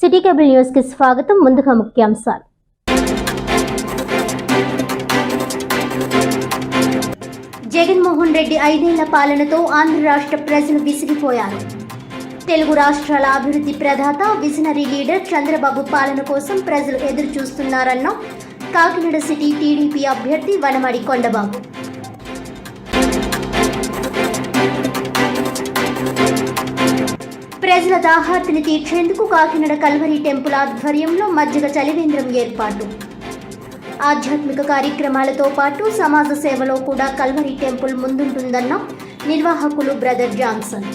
City cable news కి స్వాగతం. ముందుగా ముఖ్యాంశాలు. జగన్మోహన్ రెడ్డి 5 ఏళ్ల పాలనతో ఆంధ్ర రాష్ట్ర ప్రజలు విసిగిపోయారు. తెలుగు రాష్ట్రాల అభివృద్ధి ప్రదాత విజనరీ లీడర్ చంద్రబాబు పాలన కోసం ప్రజలు ఎదురు చూస్తున్నారన్న కాకినాడ సిటీ టీడీపీ అభ్యర్థి వనమాడి కొండబాబు. ప్రజల దాహార్తిని తీర్చేందుకు కాకినాడ కల్వరి టెంపుల్ ఆధ్వర్యంలో మజ్జిగ చలివేంద్రం ఏర్పాటు. ఆధ్యాత్మిక కార్యక్రమాలతో పాటు సమాజ సేవలో కూడా కల్వరి టెంపుల్ ముందుంటుందన్న నిర్వాహకులు బ్రదర్ జాన్సన్.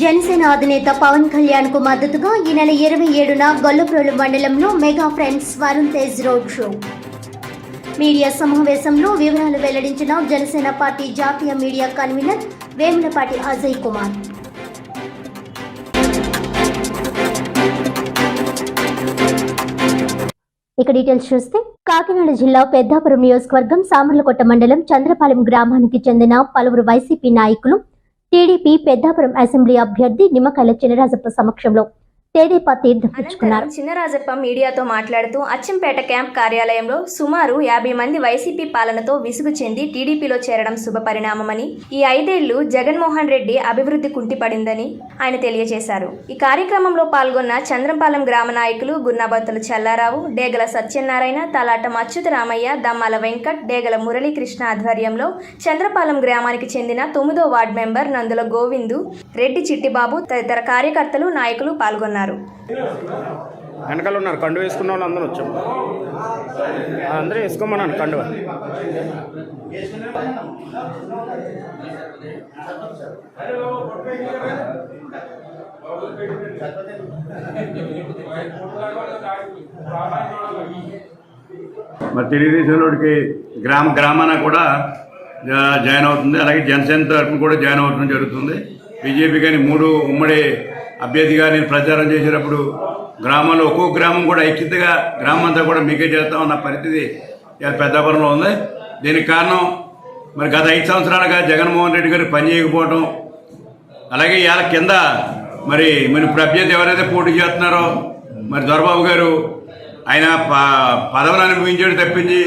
జనసేన అధినేత పవన్ కళ్యాణ్ కు మద్దతుగా ఈ నెల 27న గొల్లప్రోలు మండలంలో mega friends Varun Tej road show. Media సమావేశంలో వివరాలు వెల్లడించిన జనసేన పార్టీ జాతీయ మీడియా కన్వీనర్ వేములపాటి అజయ్ కుమార్. ఇక డీటెయిల్స్ చూస్తే కాకినాడ జిల్లా పెద్దాపురం నియోజకవర్గం సామర్లకోట మండలం చంద్రపాలెం గ్రామానికి చెందిన పలువురు వైసీపీ నాయకులు టీడీపీ పెద్దాపురం అసెంబ్లీ అభ్యర్థి నిమ్మకాయల చినరాజప్ప సమక్షంలో తెదేపా తీర్థం పుచ్చుకున్నారు. చినరాజప్ప మీడియాతో మాట్లాడుతూ అచ్చంపేట క్యాంప్ కార్యాలయంలో సుమారు 50 మంది వైసీపీ పాలనతో విసుగు చెంది టీడీపీలో చేరడం శుభపరిణామమని, ఈ 5 ఏళ్లు జగన్మోహన్ రెడ్డి అభివృద్ధి కుంటిపడిందని ఆయన తెలియజేశారు. ఈ కార్యక్రమంలో పాల్గొన్న చంద్రపాలెం గ్రామ నాయకులు గున్నాబత్తుల చల్లారావు, డేగల సత్యనారాయణ, తలాటం అచ్యుతరామయ్య, దమ్మాల వెంకట్, డేగల మురళీకృష్ణ ఆధ్వర్యంలో చంద్రపాలెం గ్రామానికి చెందిన 9వ వార్డు మెంబర్ నందుల గోవిందు, రెడ్డి చిట్టిబాబు తదితర కార్యకర్తలు నాయకులు పాల్గొన్నారు. వెనకాల ఉన్నారు కండు వేసుకున్న వాళ్ళు అందరూ వచ్చాం. అందరూ వేసుకోమన్నాను కండువ. మరి తెలుగుదేశంలోకి గ్రామాన కూడా జాయిన్ అవుతుంది. అలాగే జనసేన తరఫున కూడా జాయిన్ అవుతుంది జరుగుతుంది. బీజేపీ కానీ 3 ఉమ్మడి అభ్యర్థిగా నేను ప్రచారం చేసేటప్పుడు గ్రామంలో ఒక్కొక్క గ్రామం కూడా ఐక్యతగా గ్రామం అంతా కూడా మీకే చేస్తామన్న పరిస్థితి పెద్దాపురంలో ఉంది. దీనికి కారణం మరి గత 5 సంవత్సరాలుగా జగన్మోహన్ రెడ్డి గారు పనిచేయకపోవడం, అలాగే ఇవాళ కింద మరి ఇప్పుడు అభ్యర్థి ఎవరైతే పోటీ చేస్తున్నారో మరి దొరబాబు గారు ఆయన పదవులు అనుభవించాడు తప్పించి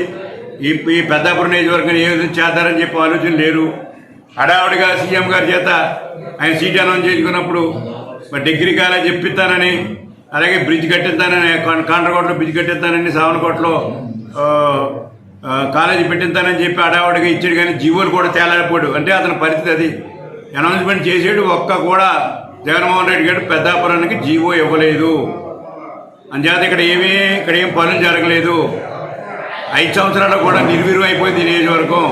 ఈ పెద్దాపురం నియోజకవర్గాన్ని ఏ విధంగా చేద్దారని చెప్పి ఆలోచన లేరు. హడావుడిగా సీఎం గారి చేత ఆయన సీట్ అనౌన్స్ చేసుకున్నప్పుడు మరి డిగ్రీ కాలేజ్ చెప్పిస్తానని, అలాగే బ్రిడ్జ్ కట్టిస్తానని, కాండ్రకోటలో బ్రిడ్జ్ కట్టిస్తానని, సావనకోటలో కాలేజీ పెట్టిస్తానని చెప్పి హడావుడిగా ఇచ్చాడు. కానీ జీవోలు కూడా తేలాడిపోయాడు. అంటే అతని పరిస్థితి అది. అనౌన్స్మెంట్ చేసాడు, ఒక్క కూడా జగన్మోహన్ రెడ్డి గారు పెద్దాపురానికి జీవో ఇవ్వలేదు. అంచేత ఇక్కడ ఏం పనులు జరగలేదు. 5 సంవత్సరాలు కూడా నిర్వీర్యం అయిపోయింది ఈ నియోజకవర్గం.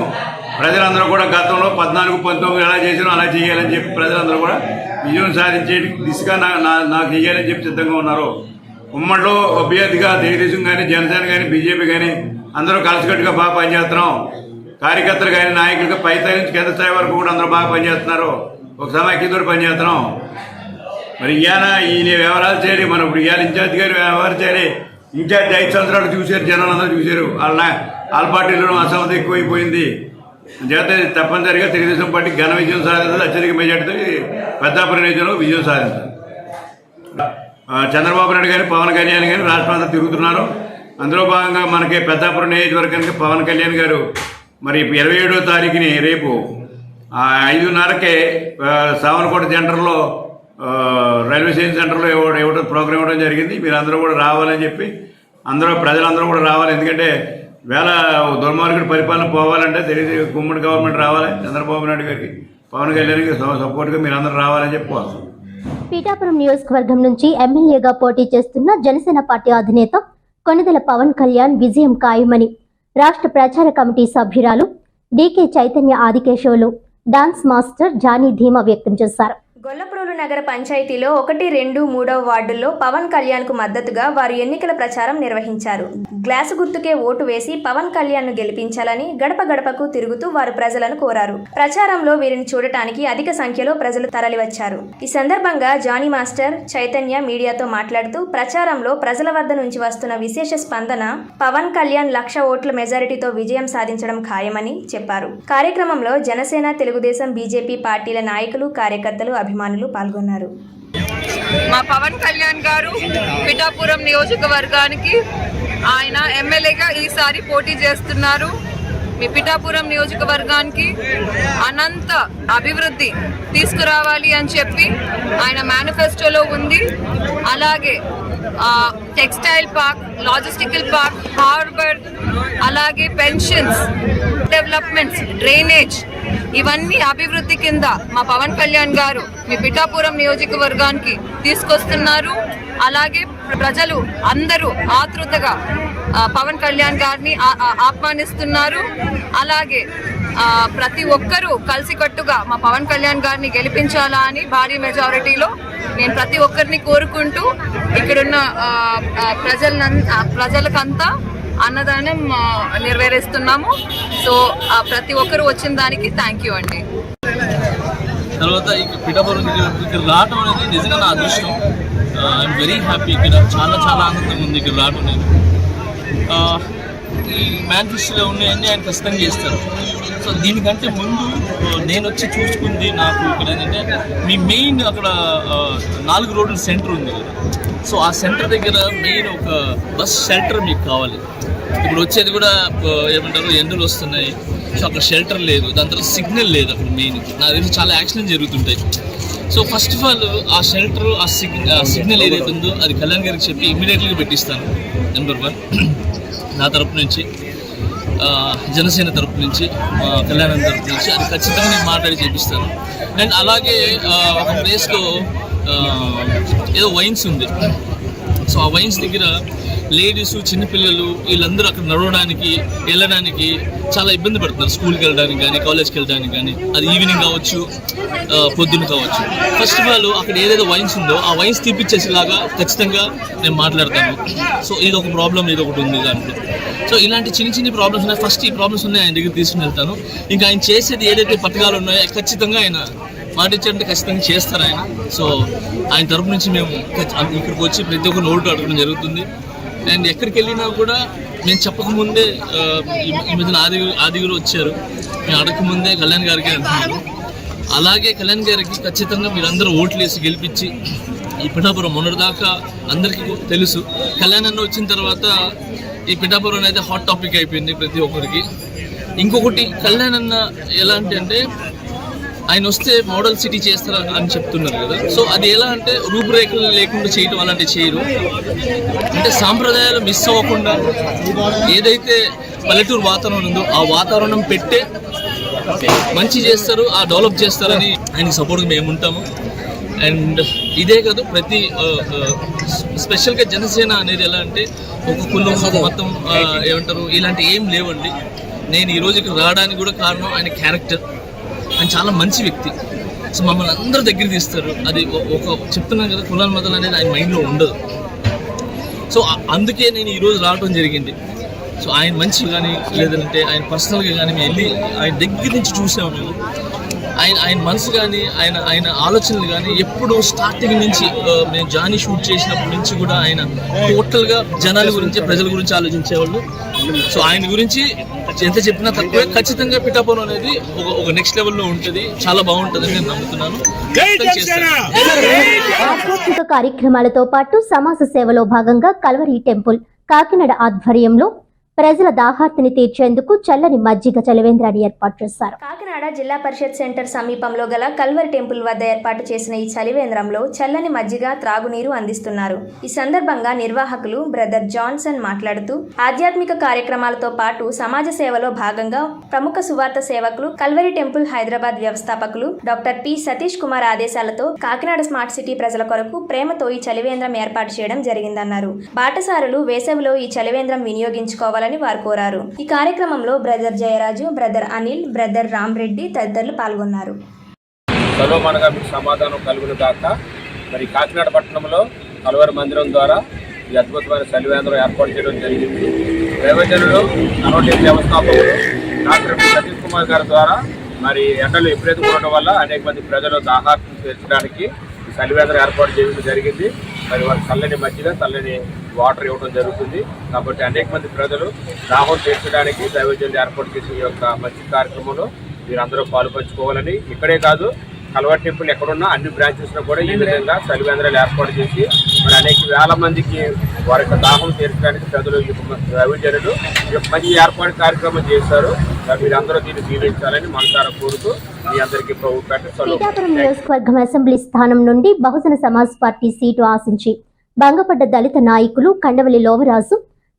ప్రజలందరూ కూడా గతంలో 14, 19 ఎలా చేసినా అలా చేయాలని చెప్పి ప్రజలందరూ కూడా విజయం సాధించే దిశగా నాకు చేయాలని చెప్పి సిద్ధంగా ఉన్నారు. ఉమ్మడిలో అభ్యర్థిగా తెలుగుదేశం కానీ, జనసేన కానీ, బీజేపీ కానీ అందరూ కలిసికట్టుగా బాగా పనిచేస్తున్నాం. కార్యకర్తలు కానీ, నాయకులుగా పైస్థాయి నుంచి కింద స్థాయి వరకు కూడా అందరూ బాగా పనిచేస్తున్నారు. ఒక సమాఖ్యతో పనిచేస్తున్నాం. మరి ఈయన వ్యవహారాలు చేయాలి. మనం ఇప్పుడు ఇవాళ ఇన్ఛార్జ్ గారు వ్యవహారం చేయాలి. ఇన్ఛార్జ్ 5 సంవత్సరాలు చూశారు, జనాలు అందరూ చూశారు. వాళ్ళ పార్టీలో అసమత ఎక్కువైపోయింది. చేత తప్పనిసరిగా తెలుగుదేశం పార్టీ ఘన విజయం సాధించాలి. అత్యధిక మెజార్టీతో పెద్దాపురం నియోజకవర్గంలో విజయం సాధించాలి. చంద్రబాబు నాయుడు కానీ, పవన్ కళ్యాణ్ కానీ రాష్ట్రం అంతా తిరుగుతున్నారు. అందులో భాగంగా మనకి పెద్దాపురం నియోజకవర్గానికి పవన్ కళ్యాణ్ గారు మరి 27వ తారీఖుని రేపు 5:30కే సావనకోట సెంటర్లో రైల్వే స్టేషన్ సెంటర్లో ఇవ్వడం ప్రోగ్రాం ఇవ్వడం జరిగింది. మీరు అందరూ కూడా రావాలని చెప్పి ప్రజలందరూ కూడా రావాలి. ఎందుకంటే వేళ దుర్మార్గుడి పరిపాలన పోవాలంటే తెలియదు గుమ్మడి గవర్నమెంట్ రావాలి. చంద్రబాబు నాయుడు గారికి, పవన్ కళ్యాణ్కి సపోర్ట్గా మీరు అందరూ రావాలని చెప్పుకోవాలి. పీఠాపురం నియోజకవర్గం నుంచి ఎమ్మెల్యేగా పోటీ చేస్తున్న జనసేన పార్టీ అధినేత కొణిదెల పవన్ కళ్యాణ్ విజయం ఖాయమని రాష్ట్ర ప్రచార కమిటీ సభ్యురాలు DK Chaitanya Adikesavulu dance master Jani ధీమా వ్యక్తం చేశారు. గొల్లప్రోలు నగర పంచాయతీలో 1, 2, 3వ వార్డుల్లో పవన్ కళ్యాణ్కు మద్దతుగా వారు ఎన్నికల ప్రచారం నిర్వహించారు. గ్లాసు గుర్తుకే ఓటు వేసి పవన్ కళ్యాణ్ను గెలిపించాలని గడప గడపకు తిరుగుతూ వారు ప్రజలను కోరారు. ప్రచారంలో వీరిని చూడటానికి అధిక సంఖ్యలో ప్రజలు తరలివచ్చారు. ఈ సందర్భంగా జానీ మాస్టర్ చైతన్య మీడియాతో మాట్లాడుతూ ప్రచారంలో ప్రజల వద్ద నుంచి వస్తున్న విశేష స్పందన పవన్ కళ్యాణ్ 1,00,000 ఓట్ల మెజారిటీతో విజయం సాధించడం ఖాయమని చెప్పారు. కార్యక్రమంలో జనసేన, తెలుగుదేశం, బీజేపీ పార్టీల నాయకులు, కార్యకర్తలు, అభిమానులు పాల్గొన్నారు. మా పవన్ కళ్యాణ్ గారు పిఠాపురం నియోజకవర్గానికి ఆయన ఎమ్మెల్యేగా ఈసారి పోటీ చేస్తున్నారు. మీ పిఠాపురం నియోజకవర్గానికి అనంత అభివృద్ధి తీసుకురావాలి అని చెప్పి ఆయన మేనిఫెస్టోలో ఉంది. అలాగే textile park, logistical park, harbour, అలాగే పెన్షన్స్, డెవలప్మెంట్స్, డ్రైనేజ్, ఇవన్నీ అభివృద్ధి కింద మా పవన్ కళ్యాణ్ గారు మీ పిఠాపురం నియోజకవర్గానికి తీసుకొస్తున్నారు. అలాగే ప్రజలు అందరూ ఆతృతగా పవన్ కళ్యాణ్ గారిని ఆహ్వానిస్తున్నారు. అలాగే ప్రతి ఒక్కరూ కలిసికట్టుగా మా పవన్ కళ్యాణ్ గారిని గెలిపించాలా అని భారీ మెజారిటీలో నేను ప్రతి ఒక్కరిని కోరుకుంటూ ఇక్కడున్న ప్రజలకంతా అన్నదానం నెరవేరుస్తున్నాము. సో ప్రతి ఒక్కరు వచ్చిన దానికి థ్యాంక్ యూ అండి. తర్వాత పిఠాపురం ఇక్కడ రావడం అనేది నిజంగా నా అదృష్టం. I'm very happy. ఇక్కడ చాలా ఆనందంగా ఉంది ఇక్కడ రావడం. నేను ఈ మేనిఫెస్టోలో ఉన్నాయన్నీ ఆయన ఖచ్చితంగా చేస్తారు. సో దీనికంటే ముందు నేను వచ్చి చూసుకుంది నాకు ఇక్కడ ఏంటంటే మీ మెయిన్ అక్కడ 4 రోడ్ల సెంటర్ ఉంది కదా. సో ఆ సెంటర్ దగ్గర మెయిన్ ఒక బస్ షెల్టర్ మీకు కావాలి. ఇప్పుడు వచ్చేది కూడా ఏమంటారు, ఎండలు వస్తున్నాయి. సో అక్కడ షెల్టర్ లేదు, దాని తర్వాత సిగ్నల్ లేదు అక్కడ మెయిన్. నా దగ్గర చాలా యాక్సిడెంట్ జరుగుతుంటాయి. సో ఫస్ట్ ఆఫ్ ఆల్ ఆ షెల్టర్, ఆ సిగ్నల్ ఏదైతే ఉందో అది కళ్యాణ్ గారికి చెప్పి ఇమీడియట్గా పెట్టిస్తాను. నెంబర్ 1 నా తరపు నుంచి, జనసేన తరపు నుంచి, కళ్యాణం తరపు నుంచి అది ఖచ్చితంగా నేను మాట్లాడి చేపిస్తాను. అండ్ అలాగే ఒక ప్లేస్లో ఏదో వైన్స్ ఉంది. సో ఆ వైన్స్ దగ్గర లేడీస్, చిన్నపిల్లలు వీళ్ళందరూ అక్కడ నడవడానికి, వెళ్ళడానికి చాలా ఇబ్బంది పడుతున్నారు. స్కూల్కి వెళ్ళడానికి కానీ, కాలేజ్కి వెళ్ళడానికి కానీ, అది ఈవినింగ్ కావచ్చు, పొద్దున్న కావచ్చు. ఫస్ట్ ఆఫ్ ఆల్ అక్కడ ఏదైతే వైన్స్ ఉందో ఆ వైన్స్ తీపిచ్చేసేలాగా ఖచ్చితంగా నేను మాట్లాడతాను. సో ఇది ఒక ప్రాబ్లం, ఇది ఒకటి ఉంది దాంట్లో. సో ఇలాంటి చిన్న ప్రాబ్లమ్స్ ఉన్నాయి. ఫస్ట్ ఈ ప్రాబ్లమ్స్ ఉన్నాయి ఆయన దగ్గర తీసుకుని వెళ్తాను. ఇంకా ఆయన చేసేది ఏదైతే పథకాలు ఉన్నాయో ఖచ్చితంగా ఆయన మాట ఇచ్చారంటే ఖచ్చితంగా చేస్తారు ఆయన. సో ఆయన తరపు నుంచి మేము ఇక్కడికి వచ్చి ప్రతి ఒక్కరు ఓటు అడగడం జరుగుతుంది. అండ్ ఎక్కడికి వెళ్ళినా కూడా నేను చెప్పకముందే ఈ మధ్యన ఆదిగురు వచ్చారు, మేము అడగకముందే కళ్యాణ్ గారికి అంటున్నారు. అలాగే కళ్యాణ్ గారికి ఖచ్చితంగా మీరందరూ ఓట్లు వేసి గెలిపించి, ఈ పిఠాపురం మొన్నటిదాకా అందరికీ తెలుసు, కళ్యాణ్ అన్న వచ్చిన తర్వాత ఈ పిఠాపురం అనేది హాట్ టాపిక్ అయిపోయింది ప్రతి ఒక్కరికి. ఇంకొకటి కళ్యాణ్ అన్న ఎలాంటి అంటే ఆయన వస్తే మోడల్ సిటీ చేస్తారు అని చెప్తున్నారు కదా. సో అది ఎలా అంటే రూపురేఖలు లేకుండా చేయటం అలాంటివి చేయరు. అంటే సాంప్రదాయాలు మిస్ అవ్వకుండా ఏదైతే పల్లెటూరు వాతావరణం ఉందో ఆ వాతావరణం పెట్టే మంచి చేస్తారు, ఆ డెవలప్ చేస్తారని ఆయనకి సపోర్ట్గా మేము ఉంటాము. అండ్ ఇదే కాదు, ప్రతి స్పెషల్గా జనసేన అనేది ఎలా అంటే ఒక కులం మొత్తం ఏమంటారు ఇలాంటి ఏం లేవండి. నేను ఈరోజు ఇక్కడ రావడానికి కూడా కారణం ఆయన క్యారెక్టర్. ఆయన చాలా మంచి వ్యక్తి. సో మమ్మల్ని అందరూ దగ్గర తీస్తారు. అది ఒక చెప్తున్నాను కదా, కులాల మతాలు అనేది ఆయన మైండ్లో ఉండదు. సో అందుకే నేను ఈరోజు రావడం జరిగింది. సో ఆయన మంచి కానీ లేదంటే ఆయన పర్సనల్గా కానీ మేము వెళ్ళి ఆయన దగ్గర నుంచి చూసాము మేము. ఆయన మనసు కానీ ఆయన ఆలోచనలు కానీ ఎప్పుడు స్టార్టింగ్ నుంచి మేము జానీ షూట్ చేసినప్పటి నుంచి కూడా ఆయన టోటల్గా జనాల గురించి, ప్రజల గురించి ఆలోచించేవాళ్ళు. సో ఆయన గురించి ఎంత చెప్పినా తక్కువే. ఖచ్చితంగా పిఠాపురం అనేది ఒక నెక్స్ట్ లెవెల్లో ఉంటుంది, చాలా బాగుంటుందని నేను నమ్ముతున్నాను. ఆధ్యాత్మిక కార్యక్రమాలతో పాటు సమాజ సేవలో భాగంగా కల్వరి టెంపుల్ కాకినాడ ఆధ్వర్యంలో ప్రజల దాహార్తిని తీర్చేందుకు చల్లని మజ్జిగ చలివేంద్రాన్ని ఏర్పాటు చేశారు. కాకినాడ జిల్లా పరిషత్ సెంటర్ సమీపంలో గల కల్వరి టెంపుల్ వద్ద ఏర్పాటు చేసిన ఈ చలివేంద్రంలో చల్లని మజ్జిగ, త్రాగునీరు అందిస్తున్నారు. ఈ సందర్భంగా నిర్వాహకులు బ్రదర్ జాన్సన్ మాట్లాడుతూ ఆధ్యాత్మిక కార్యక్రమాలతో పాటు సమాజ సేవలో భాగంగా ప్రముఖ సువార్త సేవకులు కల్వరి టెంపుల్ హైదరాబాద్ వ్యవస్థాపకులు డాక్టర్ పి సతీష్ కుమార్ ఆదేశాలతో కాకినాడ స్మార్ట్ సిటీ ప్రజల కొరకు ప్రేమతో ఈ చలివేంద్రం ఏర్పాటు చేయడం జరిగిందన్నారు. బాటసారులు వేసవిలో ఈ చలివేంద్రం వినియోగించుకోవాలని వారు కోరారు. ఈ కార్యక్రమంలో brother Jayaraju, brother Anil, brother Ram Reddy తదితరులు పాల్గొన్నారు. సలోమానగా మీకు సమాధానం కలుగును కాక. మరి కాకినాడ పట్టణంలో కలువరి మందిరం ద్వారా ఈ అద్భుతమైన సలివేంద్రం ఏర్పాటు చేయడం జరిగింది. దైవజనులు అనోటి వ్యవస్థాపకులు డాక్టర్ సతీష్ కుమార్ గారి ద్వారా మరి ఎండలు విపరీతంగా ఉండడం వల్ల అనేక మంది ప్రజలు దాహార్తం తీర్చడానికి ఈ సలివేంద్రం ఏర్పాటు చేయడం జరిగింది. మరి వారి చల్లని మధ్యలో చల్లని వాటర్ ఇవ్వడం జరుగుతుంది. కాబట్టి అనేక మంది ప్రజలు దాహం తీర్చడానికి దైవజనులు ఏర్పాటు చేసిన ఈ యొక్క మంచి కార్యక్రమంలో మీరందరూ పాలుపంచుకోవాలని, ఇక్కడే కాదు కల్వర్ టెంపుల్ ఎక్కడున్నా అన్ని బ్రాంచెస్లో కూడా ఈ విధంగా చలివేంద్రాలు ఏర్పాటు చేసి మరి అనేక వేల మందికి వారి యొక్క దాహం తీర్చడానికి ప్రజలు దైవజనులు మంచి ఏర్పాటు కార్యక్రమం చేశారు. మీరందరూ దీన్ని దీవించాలని మనసారా కోరుతూ మీ అందరికీ పిఠాపురం నియోజకవర్గం అసెంబ్లీ స్థానం నుండి బహుజన సమాజ్ పార్టీ సీటు ఆశించి భంగపడ్డ దళిత నాయకులు కండవలి లోవరాజు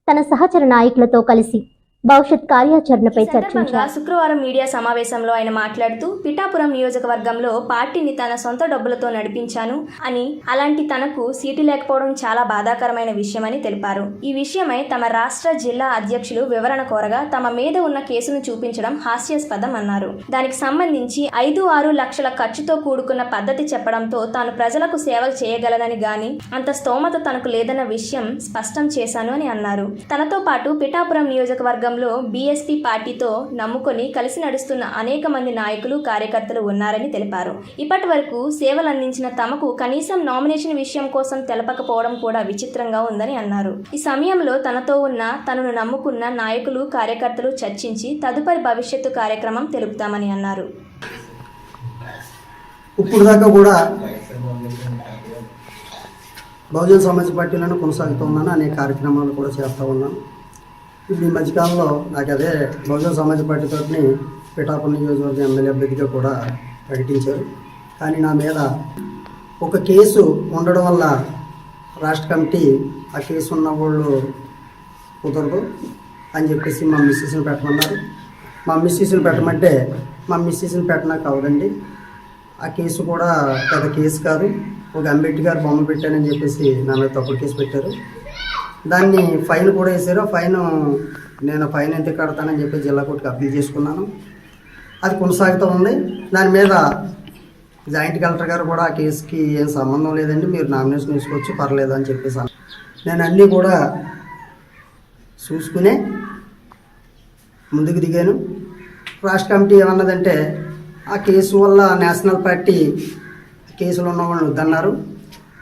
తన సహచర నాయకులతో కలిసి భవిష్యత్ కార్యాచరణపై చర్చించారు. శుక్రవారం మీడియా సమావేశంలో ఆయన మాట్లాడుతూ పిఠాపురం నియోజకవర్గంలో పార్టీని తన సొంత డబ్బులతో నడిపించాను అని, అలాంటి తనకు సీటు లేకపోవడం చాలా బాధాకరమైన విషయమని తెలిపారు. ఈ విషయమై తమ రాష్ట్ర జిల్లా అధ్యక్షులు వివరణ కోరగా తమ మీద ఉన్న కేసును చూపించడం హాస్యాస్పదం అన్నారు. దానికి సంబంధించి 5-6 లక్షల ఖర్చుతో కూడుకున్న పద్ధతి చెప్పడంతో తాను ప్రజలకు సేవలు చేయగలనని గాని అంత స్తోమత తనకు లేదన్న విషయం స్పష్టం చేశాను అని అన్నారు. తనతో పాటు పిఠాపురం నియోజకవర్గం బీఎస్పీ పార్టీతో నమ్ముకొని కలిసి నడుస్తున్న అనేక మంది నాయకులు కార్యకర్తలు ఉన్నారని తెలిపారు. ఇప్పటి వరకు సేవలు అందించిన తమకు కనీసం నామినేషన్ విషయం కోసం తెలపకపోవడం కూడా విచిత్రంగా ఉందని అన్నారు. ఈ సమయంలో తనతో ఉన్న తనను నమ్ముకున్న నాయకులు కార్యకర్తలు చర్చించి తదుపరి భవిష్యత్తు కార్యక్రమం తెలుపుతామని అన్నారు. ఇప్పుడు దాకా కూడా బహుజన సమాజ్ పార్టీలను కొనసాగుతూ ఉన్నాను, అనేక కార్యక్రమాలు కూడా చేస్తూ ఉన్నాను. ఇప్పుడు ఈ మధ్యకాలంలో నాకు అదే బహుజన సమాజ్ పార్టీ తరఫుని పిఠాపురం నియోజకవర్గం ఎమ్మెల్యే అభ్యర్థిగా కూడా ప్రకటించారు. కానీ నా మీద ఒక కేసు ఉండడం వల్ల రాష్ట్ర కమిటీ ఆ కేసు ఉన్న వాళ్ళు కుదరదు అని చెప్పేసి మా మిస్సెస్ని పెట్టమన్నారు. మా మిస్సెస్ని పెట్టమంటే మా మిస్సెస్ని పెట్టడానికి అవదండి, ఆ కేసు కూడా పెద్ద కేసు కాదు, ఒక అంబేద్కర్ బొమ్మ పెట్టానని చెప్పేసి నా మీద తప్పుడు కేసు పెట్టారు. దాన్ని ఫైన్ కూడా వేసారు. నేను ఫైన్ ఎంత కడతానని చెప్పి జిల్లా కోర్టుకి అప్పీల్ చేసుకున్నాను. అది కొనసాగుతూ ఉంది. దాని మీద జాయింట్ కలెక్టర్ గారు కూడా ఆ కేసుకి ఏం సంబంధం లేదండి, మీరు నామినేషన్ వేసుకోవచ్చు, పర్లేదు అని చెప్పేసి నేను అన్నీ కూడా చూసుకునే ముందుకు దిగాను. రాష్ట్ర కమిటీ ఏమన్నదంటే ఆ కేసు వల్ల నేషనల్ పార్టీ కేసులు ఉన్న వాళ్ళు వద్దన్నారు.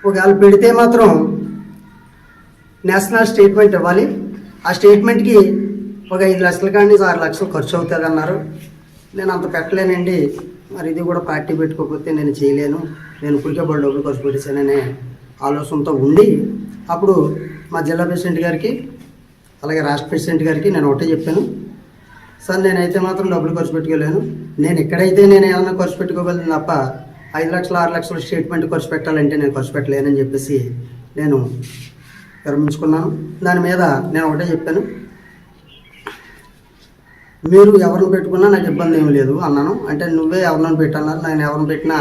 ఒకవేళ పెడితే మాత్రం నేషనల్ స్టేట్మెంట్ ఇవ్వాలి, ఆ స్టేట్మెంట్కి ఒక 5 లక్షల కానీ 6 లక్షలు ఖర్చు అవుతుంది అన్నారు. నేను అంత పెట్టలేనండి, మరి ఇది కూడా పార్టీ పెట్టుకోకపోతే నేను చేయలేను, నేను ఇప్పటికే బళ్ళు డబ్బులు ఖర్చు పెట్టేశాననే ఆలోచనతో ఉండి అప్పుడు మా జిల్లా ప్రెసిడెంట్ గారికి అలాగే రాష్ట్ర ప్రెసిడెంట్ గారికి నేను ఒకటే చెప్పాను, సార్ నేనైతే మాత్రం డబ్బులు ఖర్చు పెట్టుకోలేను, నేను ఎక్కడైతే నేను ఏమైనా ఖర్చు పెట్టుకోగలను తప్ప 5 లక్షలు 6 లక్షలు స్టేట్మెంట్ ఖర్చు పెట్టాలంటే నేను ఖర్చు పెట్టలేనని చెప్పేసి నేను విరమించుకున్నాను. దాని మీద నేను ఒకటే చెప్పాను, మీరు ఎవరిని పెట్టుకున్నా నాకు ఇబ్బంది ఏమి లేదు అన్నాను. అంటే నువ్వే ఎవరిని పెట్టన్నారు, నేను ఎవరిని పెట్టినా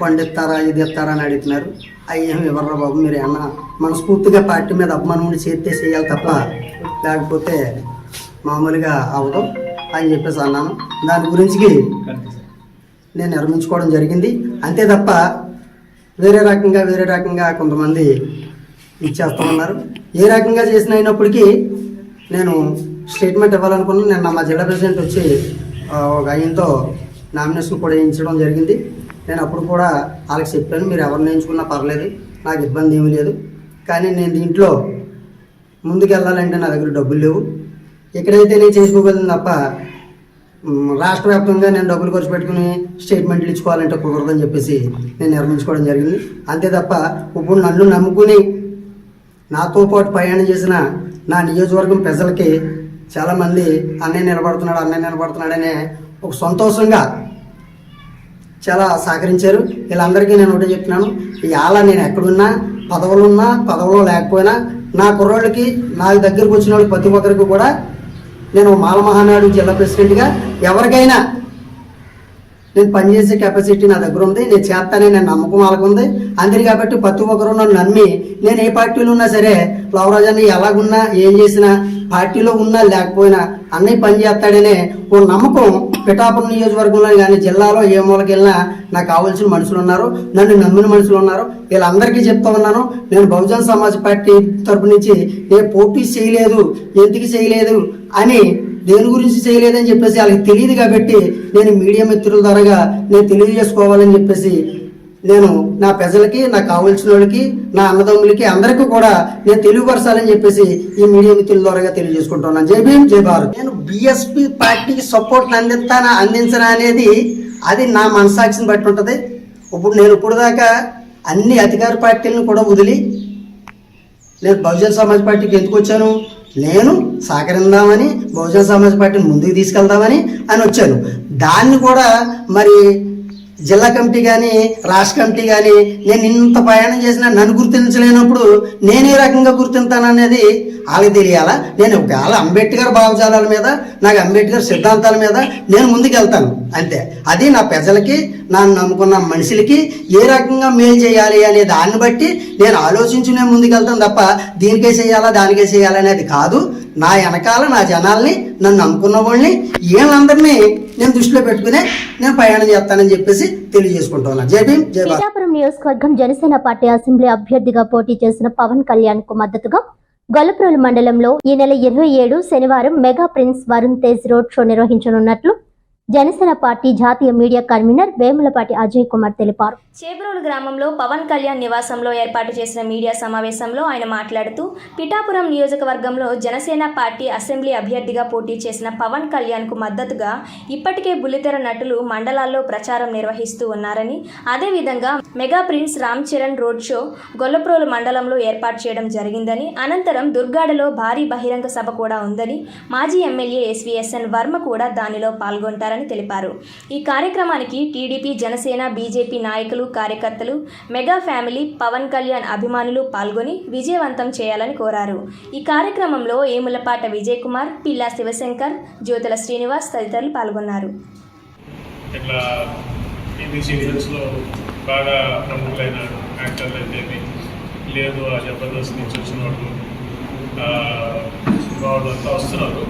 ఫండ్ ఇస్తారా ఇది ఇస్తారా అని అడుగుతున్నారు. అవి ఏమి ఇవ్వరా బాబు, మీరు ఏమన్నా మనస్ఫూర్తిగా పార్టీ మీద అభిమానం చేస్తే చేయాలి తప్ప లేకపోతే మామూలుగా అవ్వదు అని చెప్పేసి అన్నాను. దాని గురించి నేను విరమించుకోవడం జరిగింది. అంతే తప్ప వేరే రకంగా కొంతమంది ఇచ్చేస్తూ ఉన్నారు. ఏ రకంగా చేసిన అయినప్పటికీ నేను స్టేట్మెంట్ ఇవ్వాలనుకున్నాను. నిన్న మా జిల్లా ప్రెసిడెంట్ వచ్చి ఒక ఆయనతో నామినేషన్ కూడా వేయించడం జరిగింది. నేను అప్పుడు కూడా వాళ్ళకి చెప్పాను, మీరు ఎవరిని వేయించుకున్నా పర్లేదు, నాకు ఇబ్బంది ఏమీ లేదు, కానీ నేను దీంట్లో ముందుకు వెళ్ళాలంటే నా దగ్గర డబ్బులు లేవు, ఎక్కడైతే నేను చేసుకోగలను తప్ప రాష్ట్ర వ్యాప్తంగా నేను డబ్బులు ఖర్చు పెట్టుకుని స్టేట్మెంట్లు ఇచ్చుకోవాలంటే కుదరదని చెప్పేసి నేను నిర్మించుకోవడం జరిగింది. అంతే తప్ప ఇప్పుడు నన్ను నమ్ముకుని నాతో పాటు ప్రయాణం చేసిన నా నియోజకవర్గం ప్రజలకి చాలామంది అన్నయ్య నిలబడుతున్నాడనే ఒక సంతోషంగా చాలా సహకరించారు. వీళ్ళందరికీ నేను ఒకటే చెప్తున్నాను, ఇవాళ నేను ఎక్కడున్నా పదవులో లేకపోయినా నా కుర్రోళ్ళకి నాకు దగ్గరకు వచ్చిన వాళ్ళకి ప్రతి ఒక్కరికి కూడా నేను మాల మహానాడు జిల్లా ప్రెసిడెంట్గా ఎవరికైనా నేను పనిచేసే కెపాసిటీ నా దగ్గర ఉంది, నేను చేస్తానని నేను నమ్మకం వాళ్ళకు ఉంది. అందుకే కాబట్టి ప్రతి ఒక్కరు నన్ను నమ్మి నేను ఏ పార్టీలో ఉన్నా సరే లవరాజాన్ని ఎలాగున్నా ఏం చేసినా పార్టీలో ఉన్నా లేకపోయినా అన్నయ్య పని చేస్తాడనే ఓ నమ్మకం పిఠాపురం నియోజకవర్గంలో కానీ జిల్లాలో ఏ మూలకి వెళ్ళినా నాకు కావాల్సిన మనుషులు ఉన్నారు, నన్ను నమ్మిన మనుషులు ఉన్నారు. వీళ్ళందరికీ చెప్తా ఉన్నాను, నేను బహుజన్ సమాజ్ పార్టీ తరపు నుంచి నేను పోటీ చేయలేదు, ఎందుకు చేయలేదు అని, దేని గురించి చేయలేదని చెప్పేసి వాళ్ళకి తెలియదు. కాబట్టి నేను మీడియా మిత్రుల ద్వారాగా నేను తెలియజేసుకోవాలని చెప్పేసి నేను నా ప్రజలకి, నాకు కావాల్సిన వాళ్ళకి, నా అన్నదమ్ములకి అందరికీ కూడా నేను తెలియపరచాలని చెప్పేసి ఈ మీడియా మిత్రుల ద్వారా తెలియజేసుకుంటున్నాను. జై భీమ్, జై భారత్. నేను బీఎస్పీ పార్టీకి సపోర్ట్ అందించనా అనేది అది నా మనసాక్షిని బట్టి ఉంటుంది. ఇప్పుడు దాకా అన్ని అధికార పార్టీలను కూడా వదిలి నేను బహుజన్ సమాజ్ పార్టీకి ఎందుకు వచ్చాను, నేను సహకరిందామని, బహుజన్ సమాజ్ పార్టీని ముందుకు తీసుకెళ్దామని అని వచ్చాను. దాన్ని కూడా మరి జిల్లా కమిటీ కానీ రాష్ట్ర కమిటీ కానీ నేను ఇంత ప్రయాణం చేసినా నన్ను గుర్తించలేనప్పుడు నేను ఏ రకంగా గుర్తింతాననేది వాళ్ళకి తెలియాలా. నేను ఒకవేళ అంబేద్కర్ భావజాలాల మీద, నాకు అంబేద్కర్ సిద్ధాంతాల మీద నేను ముందుకు వెళ్తాను అంతే. అది నా ప్రజలకి, నన్ను నమ్ముకున్న మనుషులకి ఏ రకంగా మేలు చేయాలి అనే దాన్ని బట్టి నేను ఆలోచించి నేను ముందుకు వెళ్తాను తప్ప దీనికే చేయాలా దానికే చేయాలనేది కాదు. నా వెనకాల నా జనాల్ని, నన్ను నమ్ముకున్న వాళ్ళని, వీళ్ళందరినీ నేను దృష్టిలో పెట్టుకునే నేను ప్రయాణం చేస్తానని చెప్పేసి తెలియజేసుకుంటున్నాను. జై భీమ్, జై భారత్. పిఠాపురం నియోజకవర్గం జనసేన పార్టీ అసెంబ్లీ అభ్యర్థిగా పోటీ చేసిన పవన్ కళ్యాణ్ కు మద్దతుగా గొల్లప్రోలు మండలంలో ఈ నెల 27 శనివారం mega prince Varun Tej road show నిర్వహించనున్నట్లు జనసేన పార్టీ జాతీయ మీడియా కన్వీనర్ వేములపాటి అజయ్ కుమార్ తెలిపారు. చేబ్రోలు గ్రామంలో పవన్ కళ్యాణ్ నివాసంలో ఏర్పాటు చేసిన మీడియా సమావేశంలో ఆయన మాట్లాడుతూ పిఠాపురం నియోజకవర్గంలో జనసేన పార్టీ అసెంబ్లీ అభ్యర్థిగా పోటీ చేసిన పవన్ కళ్యాణ్కు మద్దతుగా ఇప్పటికే బుల్లితెర నటులు మండలాల్లో ప్రచారం నిర్వహిస్తూ ఉన్నారని, అదేవిధంగా mega prince Ram Charan road show Gollaprolu మండలంలో ఏర్పాటు చేయడం జరిగిందని, అనంతరం దుర్గాడలో భారీ బహిరంగ సభ కూడా ఉందని, మాజీ ఎమ్మెల్యే ఎస్వీఎస్ఎన్ వర్మ కూడా దానిలో పాల్గొంటారని తెలిపారు. ఈ కార్యక్రమానికి టీడీపీ, జనసేన, బీజేపీ నాయకులు, కార్యకర్తలు, మెగా ఫ్యామిలీ, పవన్ కళ్యాణ్ అభిమానులు పాల్గొని విజయవంతం చేయాలని కోరారు. ఈ కార్యక్రమంలో ఏములపాట విజయ్ కుమార్, పిల్లా శివశంకర్, జ్యోతుల శ్రీనివాస్ తదితరులు పాల్గొన్నారు. ఇట్లా టీవీ సీరియల్స్లో బాగా ప్రముఖులైన యాక్టర్లు అయితే లేదు, ఆ జబర్దస్త్ నుంచి వచ్చిన వాళ్ళు అంతా వస్తున్నారు.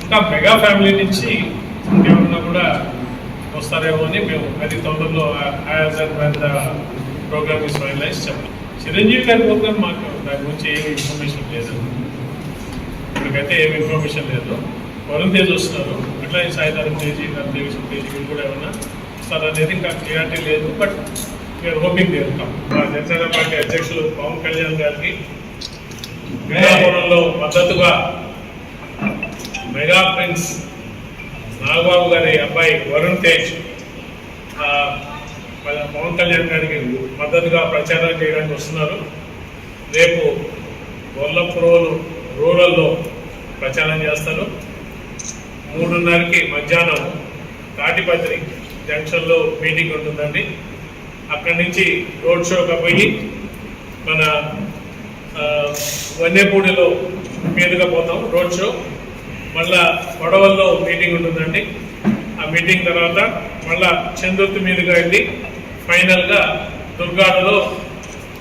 ఇంకా మెగా ఫ్యామిలీ నుంచి ఇంకేమన్నా కూడా వస్తారేమో అని మేము అది తొందరలో ప్రోగ్రామ్ ఇస్ ఫైనలైజ్ చెప్పాలి. చిరంజీవి గారి ప్రోగ్రామ్ మాకు దాని గురించి ఏమి ఇన్ఫర్మేషన్ లేదు, ఇప్పటికైతే ఏమి ఇన్ఫర్మేషన్ లేదు. వరుణ్ తేజ్ వస్తున్నారు, అట్లా సాయిధరం తేజీ, దేవిశ్వర తేజీ వీళ్ళు కూడా ఏమన్నా వస్తారనేది ఇంకా క్లియారిటీ లేదు. But we're hoping they will come. మా జనసేన పార్టీ అధ్యక్షులు పవన్ కళ్యాణ్ గారికి పిఠాపురంలో మద్దతుగా మెగా ప్రిన్స్ నాగబాబు గారి అబ్బాయి వరుణ్ తేజ్ పవన్ కళ్యాణ్ గారికి మద్దతుగా ప్రచారం చేయడానికి వస్తున్నారు. రేపు గొల్లప్రోలు రూరల్లో ప్రచారం చేస్తారు. 3:30కి మధ్యాహ్నం తాటిపత్రి జంక్షన్లో మీటింగ్ ఉంటుందండి. అక్కడి నుంచి రోడ్ షోగా పోయి మన వన్నేపూడిలో మీదుగా పోతాం రోడ్ షో. మళ్ళా గొడవల్లో మీటింగ్ ఉంటుందండి. ఆ మీటింగ్ తర్వాత మళ్ళా చందుర్తి మీదుగా వెళ్ళి ఫైనల్గా దుర్గాడలో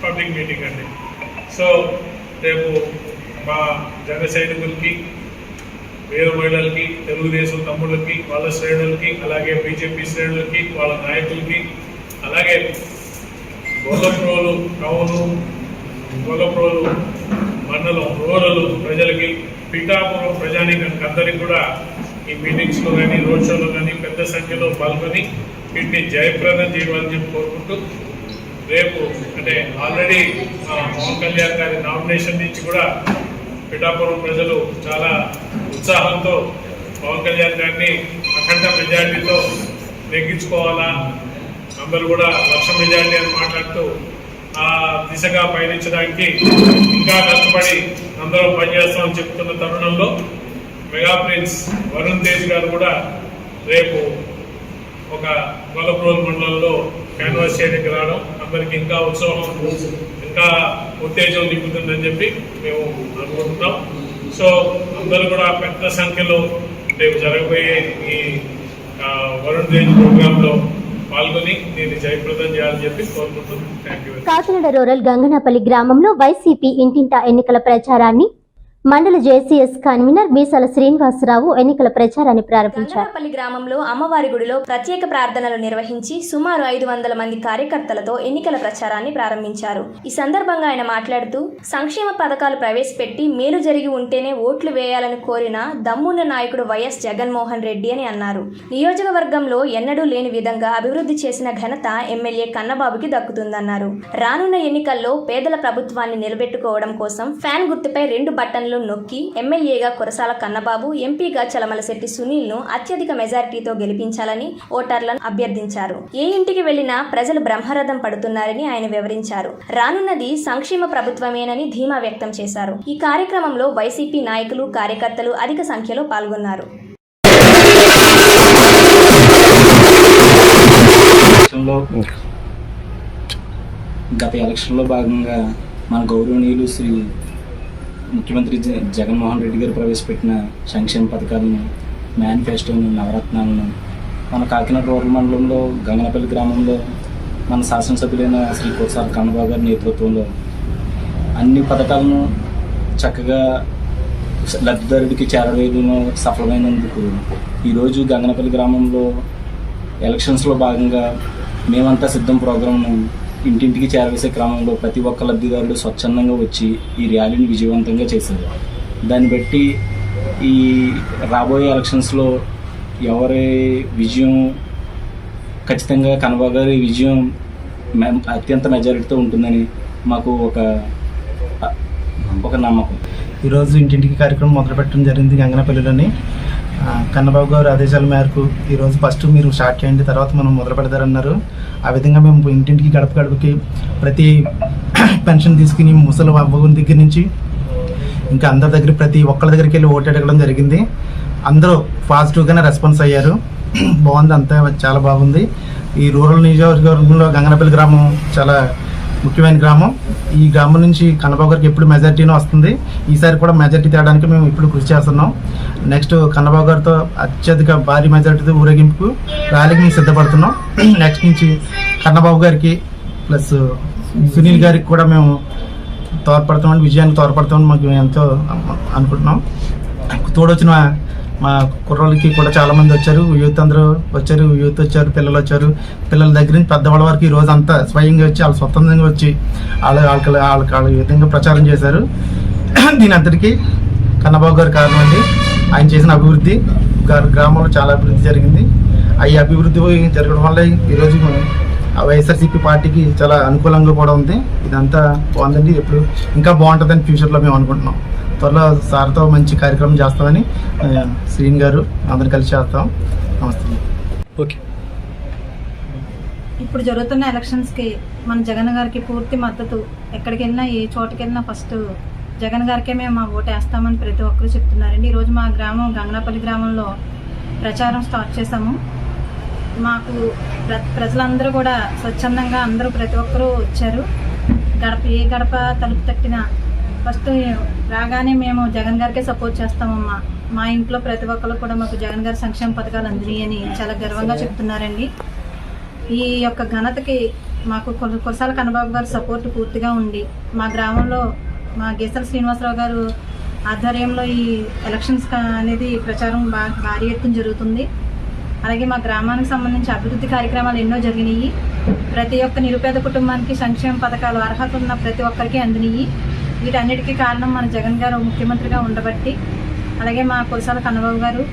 పబ్లిక్ మీటింగ్ అండి. సో రేపు మా జన సైనికులకి, వీర మహిళలకి, తెలుగుదేశం తమ్ముళ్ళకి, వాళ్ళ శ్రేణులకి, అలాగే బీజేపీ శ్రేణులకి, వాళ్ళ నాయకులకి, అలాగే గొల్లప్రోలు టౌను, గొల్లప్రోలు మండలం రూరల్ ప్రజలకి, పిఠాపురం ప్రజానీకానికి అందరికీ కూడా ఈ మీటింగ్స్లో కానీ రోడ్ షోలో కానీ పెద్ద సంఖ్యలో పాల్గొని వీటిని జయప్రదం చేయాలని చెప్పి కోరుకుంటూ, రేపు అంటే ఆల్రెడీ పవన్ కళ్యాణ్ గారి నామినేషన్ నుంచి కూడా పిఠాపురం ప్రజలు చాలా ఉత్సాహంతో పవన్ కళ్యాణ్ గారిని అఖండ మెజార్టీతో నెగ్గించుకోవాలా, అందరూ కూడా 1,00,000 మెజార్టీ అని మాట్లాడుతూ ఆ దిశగా పయనించడానికి ఇంకా కష్టపడి అందరూ పనిచేస్తామని చెప్తున్న తరుణంలో మెగా ప్రిన్స్ వరుణ్ తేజ్ గారు కూడా రేపు ఒక గొల్లప్రోలు మండలంలో క్యాన్వాస్ చేయడానికి రావడం అందరికీ ఇంకా ఉత్సాహం, ఇంకా ఉత్తేజం నింపుతుందని చెప్పి మేము అనుకుంటున్నాం. సో అందరూ కూడా పెద్ద సంఖ్యలో రేపు జరగబోయే ఈ వరుణ్ తేజ్ ప్రోగ్రాంలో పాల్గొని దీన్ని జయప్రదం చేయాలని చెప్పి కోరుకుంటున్నాం. Thank you. Kakinada rural Ganganapalli గ్రామంలో వైసీపీ ఇంటింటా ఎన్నికల ప్రచారాన్ని మండల జేసీఎస్ కన్వీనర్ మీసాల శ్రీనివాసరావు ఎన్నికల ప్రచారాన్ని ప్రారంభించారు. గంగరాపల్లి గ్రామంలో అమ్మవారి గుడిలో ప్రత్యేక ప్రార్థనలు నిర్వహించి సుమారు 500 మంది కార్యకర్తలతో ఎన్నికల ప్రచారాన్ని ప్రారంభించారు. ఈ సందర్భంగా ఆయన మాట్లాడుతూ సంక్షేమ పథకాలు ప్రవేశపెట్టి మేలు జరిగి ఉంటేనే ఓట్లు వేయాలని కోరిన దమ్మున్న నాయకుడు వైఎస్ జగన్మోహన్ రెడ్డి అని అన్నారు. నియోజకవర్గంలో ఎన్నడూ లేని విధంగా అభివృద్ధి చేసిన ఘనత ఎమ్మెల్యే కన్నబాబుకి దక్కుతుందన్నారు. రానున్న ఎన్నికల్లో పేదల ప్రభుత్వాన్ని నిలబెట్టుకోవడం కోసం ఫ్యాన్ గుర్తుపై 2 బటన్లు నొక్కి ఎమ్మెల్యేగా కురసాల కన్నబాబు, ఎంపీగా చలమలశెట్టి సునీల్ను అత్యధిక మెజారిటీతో గెలిపించాలని ఓటర్లను అభ్యర్థించారు. ఏ ఇంటికి వెళ్లినా ప్రజలు బ్రహ్మరథం పడుతున్నారని ఆయన వివరించారు. రానున్నది సంక్షేమ ప్రభుత్వమేనని ధీమా వ్యక్తం చేశారు. ఈ కార్యక్రమంలో వైసీపీ నాయకులు, కార్యకర్తలు అధిక సంఖ్యలో పాల్గొన్నారు. గత ఎలక్షన్లో భాగంగా మన గౌరవనీయులు శ్రీ ముఖ్యమంత్రి జగన్మోహన్ రెడ్డి గారు ప్రవేశపెట్టిన సంక్షేమ పథకాలను, మేనిఫెస్టోను, నవరత్నాలను మన కాకినాడ రూరల్ మండలంలో గంగనపల్లి గ్రామంలో మన శాసనసభ్యులైన శ్రీ కురసాల కన్నబాబు గారి నేతృత్వంలో అన్ని పథకాలను చక్కగా లబ్ధిదారుడికి చేరవేయడంలో సఫలమైనందుకు ఈరోజు గంగనపల్లి గ్రామంలో ఎలక్షన్స్లో భాగంగా మేమంతా సిద్ధం ప్రోగ్రాంను ఇంటింటికి చేరవేసే క్రమంలో ప్రతి ఒక్క లబ్ధిదారుడు స్వచ్ఛందంగా వచ్చి ఈ ర్యాలీని విజయవంతంగా చేశారు. దాన్ని బట్టి ఈ రాబోయే ఎలక్షన్స్లో ఎవరి విజయం ఖచ్చితంగా కన్నబాబు గారి విజయం అత్యంత మెజారిటీతో ఉంటుందని మాకు ఒక నమ్మకం. ఈరోజు ఇంటింటికి కార్యక్రమం మొదలుపెట్టడం జరిగింది గంగనపల్లిలోని. కన్నబాబు గారు ఆదేశాల మేరకు ఈరోజు ఫస్ట్ మీరు స్టార్ట్ చేయండి, తర్వాత మనం మొదలు పెడతారన్నారు. ఆ విధంగా మేము ఇంటింటికి గడపకి ప్రతి పెన్షన్ తీసుకుని ముసలి అవ్వగుని దగ్గర నుంచి ఇంకా అందరి దగ్గర ప్రతి ఒక్కరి దగ్గరికి వెళ్ళి ఓటు అడగడం జరిగింది. అందరూ పాజిటివ్గానే రెస్పాన్స్ అయ్యారు. బాగుంది, అంతా చాలా బాగుంది. ఈ రూరల్ నియోజకవర్గంలో గంగనపల్లి గ్రామం చాలా ముఖ్యమైన గ్రామం. ఈ గ్రామం నుంచి కన్నబాబు గారికి ఎప్పుడు మెజార్టీనే వస్తుంది. ఈసారి కూడా మెజార్టీ తేడానికి మేము ఇప్పుడు కృషి చేస్తున్నాం. నెక్స్ట్ కన్నబాబు గారితో అత్యధిక భారీ మెజార్టీతో ఊరేగింపుకు ర్యాలీకి మేము సిద్ధపడుతున్నాం. నెక్స్ట్ నుంచి కన్నబాబు గారికి ప్లస్ సునీల్ గారికి కూడా మేము తోడ్పడతామని, విజయానికి తోడ్పడతామని మాకు ఎంతో అనుకుంటున్నాం. తోడొచ్చిన మా కుర్రోళ్ళకి కూడా చాలామంది వచ్చారు, యూత్ అందరూ వచ్చారు, యూత్ వచ్చారు, పిల్లలు వచ్చారు. పిల్లల దగ్గర నుంచి పెద్దవాళ్ళ వరకు ఈ రోజు అంతా స్వయంగా వచ్చి వాళ్ళు స్వతంత్రంగా వచ్చి వాళ్ళ విధంగా ప్రచారం చేశారు. దీని అందరికీ కన్నబాబు గారు కారణం అండి. ఆయన చేసిన అభివృద్ధి గ్రామంలో చాలా అభివృద్ధి జరిగింది. ఈ అభివృద్ధి జరగడం వల్ల ఈరోజు వైఎస్ఆర్సీపీ పార్టీకి చాలా అనుకూలంగా కూడా ఉంది. ఇదంతా బాగుందండి. ఎప్పుడు ఇంకా బాగుంటుందని ఫ్యూచర్లో మేము అనుకుంటున్నాం. త్వరలో సార్తో మంచి కార్యక్రమం చేస్తామని శ్రీన్ గారు అందరు కలిసి చేస్తాం. నమస్తే. ఓకే. ఇప్పుడు జరుగుతున్న ఎలక్షన్స్కి మన జగన్ గారికి పూర్తి మద్దతు. ఎక్కడికి వెళ్ళినా, ఏ చోటుకి వెళ్ళినా ఫస్ట్ జగన్ గారికే మేము మా ఓటు వేస్తామని ప్రతి ఒక్కరు చెప్తున్నారండి. ఈరోజు మా గ్రామం గంగనపల్లి గ్రామంలో ప్రచారం స్టార్ట్ చేశాము. మాకు ప్రజలందరూ కూడా స్వచ్ఛందంగా అందరూ ప్రతి ఒక్కరూ వచ్చారు. ఏ గడప తలుపు తట్టినా ఫస్ట్ రాగానే మేము జగన్ గారికే సపోర్ట్ చేస్తామమ్మా. మా ఇంట్లో ప్రతి ఒక్కరు కూడా మాకు జగన్ గారి సంక్షేమ పథకాలు అందినాయి అని చాలా గర్వంగా చెప్తున్నారండి. ఈ యొక్క ఘనతకి మాకు కురసాల కన్నబాబు గారి సపోర్ట్ పూర్తిగా ఉంది. మా గ్రామంలో మా గేసల శ్రీనివాసరావు గారు ఆధ్వర్యంలో ఈ ఎలక్షన్స్ అనేది ప్రచారం భారీ ఎత్తున జరుగుతుంది. అలాగే మా గ్రామానికి సంబంధించి అభివృద్ధి కార్యక్రమాలు ఎన్నో జరిగినాయి. ప్రతి ఒక్క నిరుపేద కుటుంబానికి సంక్షేమ పథకాలు అర్హత ఉన్న ప్రతి ఒక్కరికి అందినాయి. వీటన్నిటికీ కారణం మన జగన్ గారు ముఖ్యమంత్రిగా ఉండబట్టి, అలాగే మా కురసాల కన్నబాబు గారు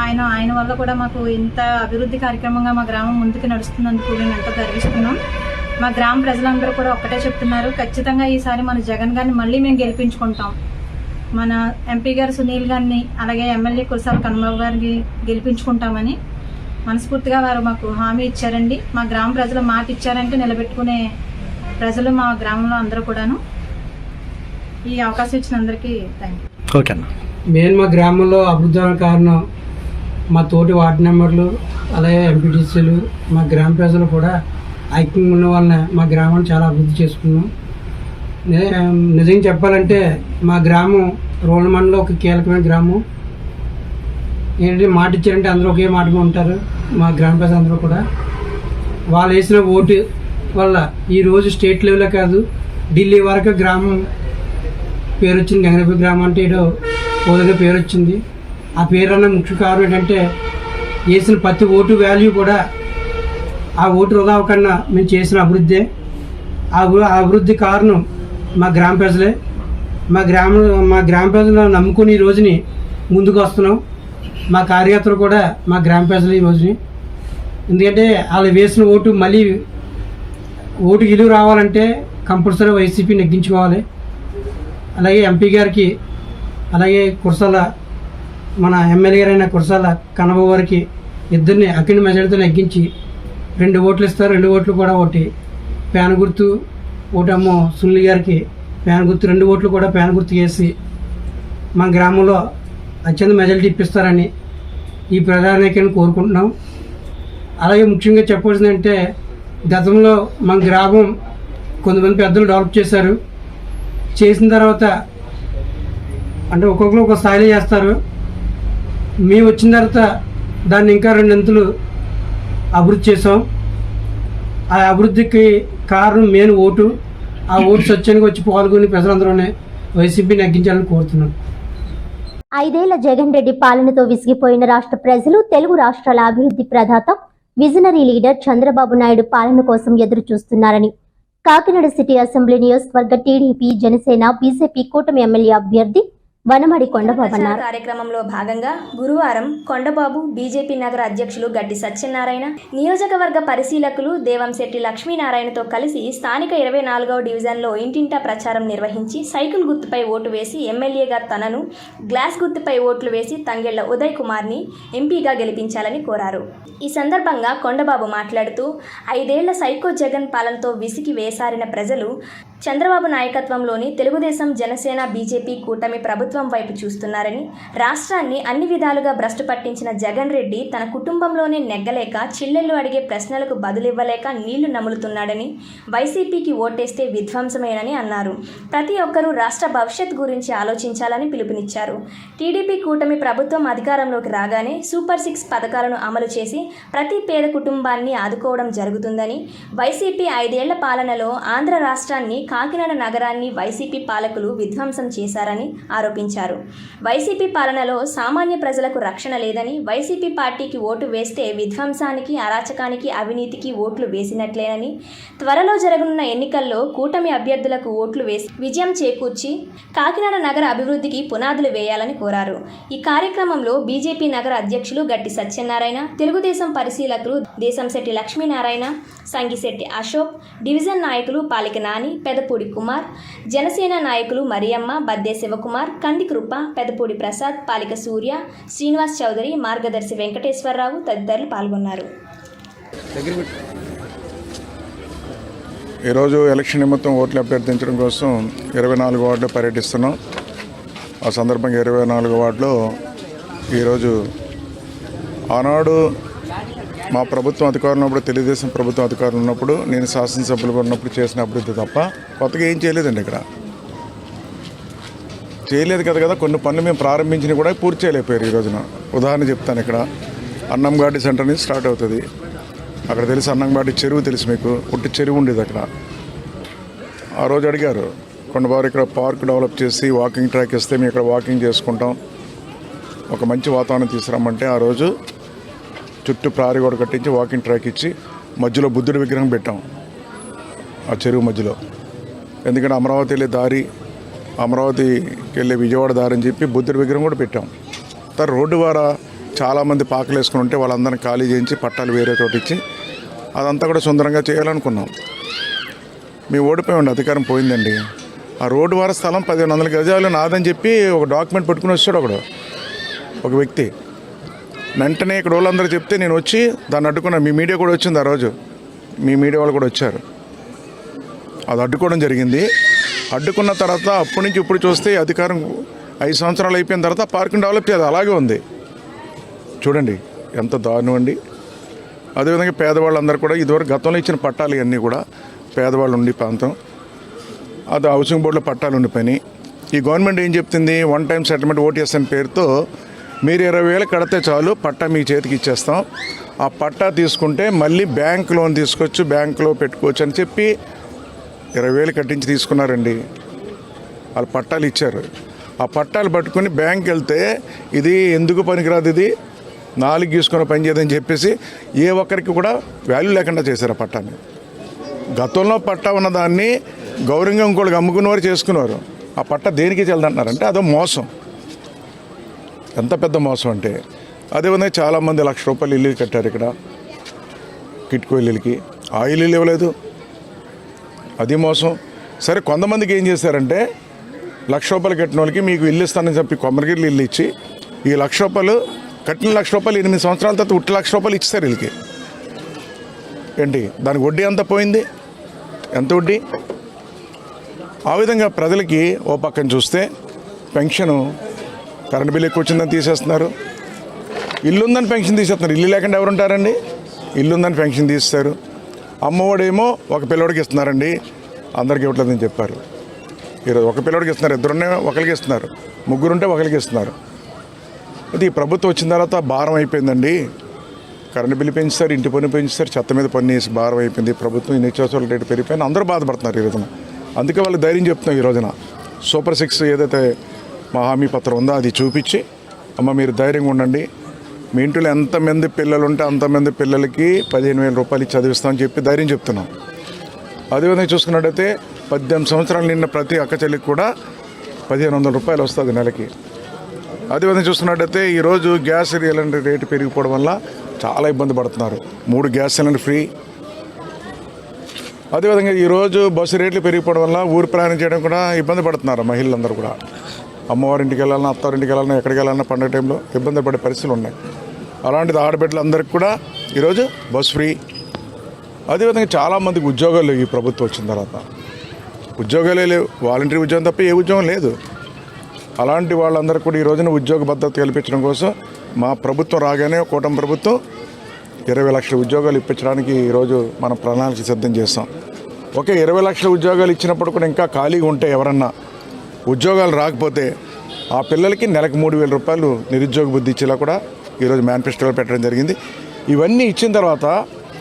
ఆయన వల్ల కూడా మాకు ఇంత అభివృద్ధి కార్యక్రమంగా మా గ్రామం ముందుకు నడుస్తున్నందుకు మేము ఎంతో గర్విస్తున్నాం. మా గ్రామ ప్రజలందరూ కూడా ఒక్కటే చెప్తున్నారు, ఖచ్చితంగా ఈసారి మన జగన్ గారిని మళ్ళీ మేము గెలిపించుకుంటాం. మన ఎంపీ గారు సునీల్ గారిని, అలాగే ఎమ్మెల్యే కురసాల కన్నబాబు గారిని గెలిపించుకుంటామని మనస్ఫూర్తిగా వారు మాకు హామీ ఇచ్చారండి. మా గ్రామ ప్రజలు మాట ఇచ్చారంటే నిలబెట్టుకునే ప్రజలు మా గ్రామంలో అందరూ కూడాను. ఈ అవకాశం ఇచ్చిన అందరికీ థ్యాంక్ యూ. ఓకే అన్న. మెయిన్ మా గ్రామంలో అభివృద్ధి కారణం మా తోటి వార్డు మెంబర్లు, అలాగే ఎంపీటీసీలు, మా గ్రామ ప్రజలు కూడా ఐక్యంగా ఉన్న వలన మా గ్రామాన్ని చాలా అభివృద్ధి చేసుకున్నాం. నిజంగా చెప్పాలంటే మా గ్రామం రూరల్ మండలంలో ఒక కీలకమైన గ్రామం. ఏంటంటే మాట ఇచ్చారంటే అందరూ ఒకే మాటగా ఉంటారు. మా గ్రామ ప్రజలందరూ కూడా వాళ్ళు వేసిన ఓటు వల్ల ఈరోజు స్టేట్ లెవెల్లో కాదు, ఢిల్లీ వరకు గ్రామం పేరు వచ్చింది. గంగనపల్లి గ్రామం అంటే ఏదో ఓదగా పేరు వచ్చింది. ఆ పేరు అన్న ముఖ్య కారణం ఏంటంటే వేసిన ప్రతి ఓటు వాల్యూ కూడా ఆ ఓటు వృధా అవ్వకుండా మేము చేసిన అభివృద్ధి. ఆ అభివృద్ధి కారణం మా గ్రామ ప్రజలే. మా గ్రామ ప్రజలను నమ్ముకుని ఈ రోజుని ముందుకు వస్తున్నాం. మా కార్యకర్తలు కూడా మా గ్రామ ప్రజలు ఈ రోజుని. ఎందుకంటే వాళ్ళు వేసిన ఓటు మళ్ళీ ఓటు విలువ రావాలంటే కంపల్సరీ వైసీపీ నెగ్గించుకోవాలి. అలాగే ఎంపీ గారికి, అలాగే కురసాల మన ఎమ్మెల్యే గారైన కురసాల కన్నబాబు గారికి ఇద్దరిని అఖండ మెజారిటీతో నెగ్గించి 2 ఓట్లు ఇస్తారు. 2 ఓట్లు కూడా ఒకటి ఫ్యాన్ గుర్తు, ఓటేమో సునీల్ గారికి ఫ్యాన్ గుర్తు, 2 ఓట్లు కూడా ఫ్యాన్ గుర్తు వేసి మన గ్రామంలో అత్యంత మెజారిటీ ఇప్పిస్తారని ఈ ప్రధానికని కోరుకుంటున్నాం. అలాగే ముఖ్యంగా చెప్పవలసిందంటే గతంలో మన గ్రామం కొంతమంది పెద్దలు డెవలప్ చేశారు. చేసిన తర్వాత అంటే ఒక్కొక్కరు ఒక స్థాయిలో చేస్తారు. మేము వచ్చిన తర్వాత దాన్ని ఇంకా 2 అంతులు అభివృద్ధి చేసాం. ఆ అభివృద్ధికి కారణం మెయిన్ ఓటు. ఆ ఓటు సత్యానికి వచ్చి పాల్గొని ప్రజలందరూనే వైసీపీ నెగ్గించాలని కోరుతున్నాం. 5 ఏళ్ల జగన్ రెడ్డి పాలనతో విసిగిపోయిన రాష్ట్ర ప్రజలు తెలుగు రాష్ట్రాల అభివృద్ధి ప్రదాత విజనరీ లీడర్ చంద్రబాబు నాయుడు పాలన కోసం ఎదురు చూస్తున్నారని కాకినాడ సిటీ అసెంబ్లీ నియోజకవర్గ టీడీపీ, జనసేన, బీజేపీ కూటమి ఎమ్మెల్యే అభ్యర్థి వనమడి కొండబాబు అన్నారు. కార్యక్రమంలో భాగంగా గురువారం కొండబాబు, బీజేపీ నగర అధ్యక్షులు గడ్డి సత్యనారాయణ, నియోజకవర్గ పరిశీలకులు దేవంశెట్టి లక్ష్మీనారాయణతో కలిసి స్థానిక 24వ డివిజన్లో ఇంటింటా ప్రచారం నిర్వహించి సైకిల్ గుర్తుపై ఓటు వేసి ఎమ్మెల్యేగా తనను, గ్లాస్ గుర్తుపై ఓట్లు వేసి తంగెళ్ల ఉదయ్ కుమార్ని ఎంపీగా గెలిపించాలని కోరారు. ఈ సందర్భంగా కొండబాబు మాట్లాడుతూ 5 ఏళ్ల సైకో జగన్ పాలనతో విసిగి వేసారిన ప్రజలు చంద్రబాబు నాయకత్వంలోని తెలుగుదేశం, జనసేన, బీజేపీ కూటమి ప్రభుత్వం వైపు చూస్తున్నారని, రాష్ట్రాన్ని అన్ని విధాలుగా భ్రష్టు పట్టించిన జగన్ రెడ్డి తన కుటుంబంలోనే నెగ్గలేక చిల్లెళ్ళు అడిగే ప్రశ్నలకు బదులివ్వలేక నీళ్లు నములుతున్నాడని, వైసీపీకి ఓటేస్తే విధ్వంసమేనని అన్నారు. ప్రతి ఒక్కరూ రాష్ట్ర భవిష్యత్ గురించి ఆలోచించాలని పిలుపునిచ్చారు. టీడీపీ కూటమి ప్రభుత్వం అధికారంలోకి రాగానే సూపర్ 6 పథకాలను అమలు చేసి ప్రతి పేద కుటుంబాన్ని ఆదుకోవడం జరుగుతుందని, వైసీపీ 5 ఏళ్ల పాలనలో ఆంధ్ర రాష్ట్రాన్ని, కాకినాడ నగరాన్ని వైసీపీ పాలకులు విధ్వంసం చేశారని ఆరోపించారు. వైసీపీ పాలనలో సామాన్య ప్రజలకు రక్షణ లేదని, వైసీపీ పార్టీకి ఓటు వేస్తే విధ్వంసానికి, అరాచకానికి, అవినీతికి ఓట్లు వేసినట్లేనని, త్వరలో జరగనున్న ఎన్నికల్లో కూటమి అభ్యర్థులకు ఓట్లు వేసి విజయం చేకూర్చి కాకినాడ నగర అభివృద్ధికి పునాదులు వేయాలని కోరారు. ఈ కార్యక్రమంలో బీజేపీ నగర అధ్యక్షులు గట్టి సత్యనారాయణ, తెలుగుదేశం పరిశీలకులు దేశంశెట్టి లక్ష్మీనారాయణ, సంగిశెట్టి అశోక్, డివిజన్ నాయకులు పాలిక నాని, పెదపూడి కుమార్, జనసేన నాయకులు మరియమ్మ, బద్దే శివకుమార్, కంది కృప, పెదపూడి ప్రసాద్, పాలిక సూర్య, శ్రీనివాస్ చౌదరి, మార్గదర్శి వెంకటేశ్వరరావు తదితరులు పాల్గొన్నారు. ఈరోజు ఎలక్షన్ నిమిత్తం ఓట్లు అభ్యర్థించడం కోసం 24 వార్డులో పర్యటిస్తున్నాం. ఆ సందర్భంగా 24 వార్డులో ఈరోజు ఆనాడు మా ప్రభుత్వం అధికారంలో ఉన్నప్పుడు, తెలుగుదేశం ప్రభుత్వం అధికారంలో ఉన్నప్పుడు, నేను శాసనసభ్యులుగా ఉన్నప్పుడు చేసిన అభివృద్ధి తప్ప కొత్తగా ఏం చేయలేదండి. ఇక్కడ చేయలేదు కదా. కొన్ని పనులు మేము ప్రారంభించినవి కూడా పూర్తి చేయలేకపోయారు. ఈ రోజున ఉదాహరణ చెప్తాను. ఇక్కడ అన్నంగాడి సెంటర్ నుంచి స్టార్ట్ అవుతుంది. అక్కడ తెలుసు అన్నంగాడి చెరువు తెలుసు మీకు, పుట్టి చెరువు ఉండేది అక్కడ. ఆ రోజు అడిగారు కొండబారు ఇక్కడ పార్క్ డెవలప్ చేసి వాకింగ్ ట్రాక్ ఇస్తే మేము ఇక్కడ వాకింగ్ చేసుకుంటాం, ఒక మంచి వాతావరణం తీసుకురామంటే ఆ రోజు చుట్టూ ప్రారి గోడ కట్టించి వాకింగ్ ట్రాక్ ఇచ్చి మధ్యలో బుద్ధుడి విగ్రహం పెట్టాం ఆ చెరువు మధ్యలో. ఎందుకంటే అమరావతి వెళ్ళే దారి, అమరావతికి వెళ్ళే విజయవాడ దారి అని చెప్పి బుద్ధుడి విగ్రహం కూడా పెట్టాం. తర్వాత రోడ్డు ద్వారా చాలామంది పాకలు వేసుకుని ఉంటే వాళ్ళందరినీ ఖాళీ చేయించి పట్టాలు వేరే చోట ఇచ్చి అదంతా కూడా సుందరంగా చేయాలనుకున్నాం. మేము ఓడిపోయామండి, అధికారం పోయిందండి. ఆ రోడ్డు వార స్థలం 1500 గజాలు నాదని చెప్పి ఒక డాక్యుమెంట్ పట్టుకుని వచ్చాడు ఒక వ్యక్తి. వెంటనే ఇక్కడ వాళ్ళందరూ చెప్తే నేను వచ్చి దాన్ని అడ్డుకున్నాను. మీ మీడియా కూడా వచ్చింది ఆ రోజు, మీ మీడియా వాళ్ళు కూడా వచ్చారు. అది అడ్డుకోవడం జరిగింది. అడ్డుకున్న తర్వాత అప్పటి నుంచి ఇప్పుడు చూస్తే అధికారం 5 సంవత్సరాలు అయిపోయిన తర్వాత పార్కింగ్ డెవలప్ చేయాలి, అలాగే ఉంది. చూడండి ఎంత దారుణం అండి. అదేవిధంగా పేదవాళ్ళందరూ కూడా ఇదివరకు గతంలో ఇచ్చిన పట్టాలు ఇవన్నీ కూడా పేదవాళ్ళు ఉండి ప్రాంతం, అది హౌసింగ్ బోర్డులో పట్టాలు ఉండిపోయినాయి. ఈ గవర్నమెంట్ ఏం చెప్తుంది, 1 టైం సెటిల్మెంట్ ఓటీఎస్ అని పేరుతో మీరు 20,000 కడితే చాలు పట్టా మీ చేతికి ఇచ్చేస్తాం, ఆ పట్టా తీసుకుంటే మళ్ళీ బ్యాంక్ లోన్ తీసుకోవచ్చు, బ్యాంకులో పెట్టుకోవచ్చు అని చెప్పి 20,000 కట్టించి తీసుకున్నారండి. వాళ్ళు పట్టాలు ఇచ్చారు. ఆ పట్టాలు పట్టుకుని బ్యాంక్కి వెళ్తే ఇది ఎందుకు పనికిరాదు, ఇది 4 గీసుకొని పనిచేయదని చెప్పేసి ఏ ఒక్కరికి కూడా వాల్యూ లేకుండా చేశారు ఆ పట్టాన్ని. గతంలో పట్టా ఉన్నదాన్ని గౌరవంగా ఇంకోళ్ళకి అమ్ముకునేవారు చేసుకునేవారు. ఆ పట్ట దేనికి చెల్దంటున్నారంటే అదో మోసం. ఎంత పెద్ద మోసం అంటే అదేవిధంగా చాలామంది ₹1,00,000 ఇల్లు కట్టారు ఇక్కడ కిట్కో ఇల్లులకి, ఆ ఇల్లు ఇవ్వలేదు, అది మోసం. సరే కొంతమందికి ఏం చేశారంటే ₹1,00,000 కట్టిన వాళ్ళకి మీకు ఇల్లు ఇస్తానని చెప్పి కొమ్మరిగిల్లు ఇల్లు ఇచ్చి ఈ ₹1,00,000 కట్టిన ₹1,00,000 8 సంవత్సరాల తర్వాత ₹1,00,000 ఇచ్చారు వీళ్ళకి. ఏంటి దానికి వడ్డీ ఎంత పోయింది, ఎంత వడ్డీ? ఆ విధంగా ప్రజలకి ఓ పక్కన చూస్తే పెన్షను కరెంట్ బిల్లు ఎక్కువ వచ్చిందని తీసేస్తున్నారు, ఇల్లు ఉందని పెన్షన్ తీసేస్తున్నారు. ఇల్లు లేకుండా ఎవరు ఉంటారండి? ఇల్లు ఉందని పెన్షన్ తీస్తారు. అమ్మఒడేమో ఒక పిల్లడికి ఇస్తున్నారండి, అందరికి ఇవ్వట్లేదని చెప్పారు. ఈరోజు ఒక పిల్లడికి ఇస్తున్నారు, ఇద్దరున్నే ఒకరికి ఇస్తున్నారు, ముగ్గురుంటే ఒకరికి ఇస్తున్నారు. అది ఈ ప్రభుత్వం వచ్చిన తర్వాత భారం అయిపోయిందండి. కరెంట్ బిల్లు పెంచుతారు, ఇంటి పన్ను పెంచుతారు, చెత్త మీద పన్ను వేసి భారం అయిపోయింది. ప్రభుత్వం ఈ నిత్యావసరాల రేటు పెరిగిపోయింది, అందరూ బాధపడుతున్నారు ఈ రోజున. అందుకే వాళ్ళు ధైర్యం చెప్తున్నాం ఈ రోజున. సూపర్ 6 ఏదైతే మా హామీ పత్రం ఉందో అది చూపించి, అమ్మ మీరు ధైర్యంగా ఉండండి, మీ ఇంట్లో ఎంతమంది పిల్లలు ఉంటే అంతమంది పిల్లలకి ₹15,000 ఇచ్చి చదివిస్తామని చెప్పి ధైర్యం చెప్తున్నాం. అదేవిధంగా చూసుకున్నట్టయితే 18 సంవత్సరాలు నిన్న ప్రతి అక్క చెల్లికి కూడా ₹1,500 వస్తుంది నెలకి. అదేవిధంగా చూసుకున్నట్టయితే ఈరోజు గ్యాస్ సిలిండర్ రేటు పెరిగిపోవడం వల్ల చాలా ఇబ్బంది పడుతున్నారు. 3 గ్యాస్ సిలిండర్ ఫ్రీ. అదేవిధంగా ఈరోజు బస్సు రేట్లు పెరిగిపోవడం వల్ల ఊరు ప్రయాణం చేయడం కూడా ఇబ్బంది పడుతున్నారు మహిళలందరూ కూడా. అమ్మవారింటికి వెళ్ళాలన్నా, అత్తవారింటికి వెళ్ళాలన్నా, ఎక్కడికి వెళ్ళాలన్నా పండుగ టైంలో ఇబ్బంది పడే పరిస్థితులు ఉన్నాయి. అలాంటిది ఆడబిడ్డలందరికీ కూడా ఈరోజు బస్ ఫ్రీ. అదేవిధంగా చాలామందికి ఉద్యోగాలు ఈ ప్రభుత్వం వచ్చిన తర్వాత ఉద్యోగాలే లేవు, వాలంటీర్ ఉద్యోగం తప్ప ఏ ఉద్యోగం లేదు. అలాంటి వాళ్ళందరికీ కూడా ఈ రోజున ఉద్యోగ భద్రత కల్పించడం కోసం మా ప్రభుత్వం రాగానే కూటమి ప్రభుత్వం 20 లక్షల ఉద్యోగాలు ఇప్పించడానికి ఈరోజు మనం ప్రణాళిక సిద్ధం చేస్తాం. ఒకే 20 లక్షల ఉద్యోగాలు ఇచ్చినప్పుడు కూడా ఇంకా ఖాళీగా ఉంటే ఎవరన్నా ఉద్యోగాలు రాకపోతే ఆ పిల్లలకి నెలకు ₹3,000 నిరుద్యోగ బుద్ధి ఇచ్చేలా కూడా ఈరోజు మేనిఫెస్టోలో పెట్టడం జరిగింది. ఇవన్నీ ఇచ్చిన తర్వాత